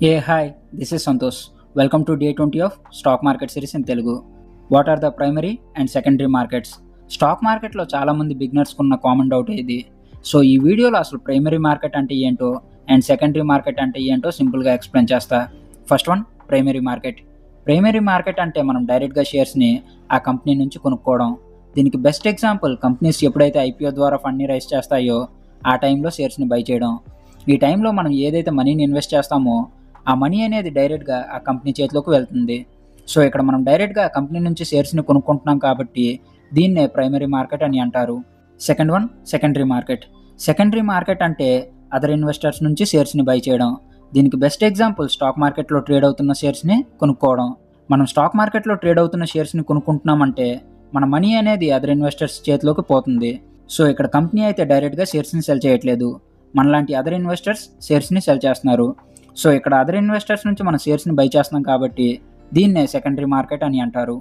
Hey, hi, this is Santosh. Welcome to day 20 of Stock Market Series in Telugu. What are the primary and secondary markets? Stock మార్కెట్లో చాలామంది బిగినర్స్కి ఉన్న common doubt ఇది. So ఈ వీడియోలో అసలు primary market అంటే ఏంటో అండ్ సెకండరీ మార్కెట్ అంటే ఏంటో సింపుల్గా ఎక్స్ప్లెయిన్ చేస్తా. First one, primary market. Primary market అంటే మనం డైరెక్ట్గా షేర్స్ని ఆ కంపెనీ నుంచి కొనుక్కోవడం. దీనికి బెస్ట్ ఎగ్జాంపుల్ కంపెనీస్ ఎప్పుడైతే ఐపీఓ ద్వారా ఫండ్ని రైజ్ చేస్తాయో ఆ టైంలో షేర్స్ని బై చేయడం. ఈ టైంలో మనం ఏదైతే మనీని ఇన్వెస్ట్ చేస్తామో ఆ మనీ అనేది డైరెక్ట్గా ఆ కంపెనీ చేతిలోకి వెళ్తుంది. సో ఇక్కడ మనం డైరెక్ట్గా ఆ కంపెనీ నుంచి షేర్స్ని కొనుక్కుంటున్నాం కాబట్టి దీన్నే ప్రైమరీ మార్కెట్ అని అంటారు. Second one, secondary market. Secondary market అంటే అదర్ ఇన్వెస్టర్స్ నుంచి షేర్స్ని బై చేయడం. దీనికి బెస్ట్ ఎగ్జాంపుల్ స్టాక్ మార్కెట్లో ట్రేడ్ అవుతున్న షేర్స్ని కొనుక్కోవడం. మనం స్టాక్ మార్కెట్లో ట్రేడ్ అవుతున్న షేర్స్ని కొనుక్కుంటున్నామంటే మన మనీ అనేది అదర్ ఇన్వెస్టర్స్ చేతిలోకి పోతుంది. సో ఇక్కడ కంపెనీ అయితే డైరెక్ట్గా షేర్స్ని సెల్ చేయట్లేదు, మనలాంటి అదర్ ఇన్వెస్టర్స్ షేర్స్ని సెల్ చేస్తున్నారు. సో ఇక్కడ అదర్ ఇన్వెస్టర్స్ నుంచి మనం షేర్స్ని బై చేస్తున్నాం కాబట్టి దీన్నే సెకండరీ మార్కెట్ అని అంటారు.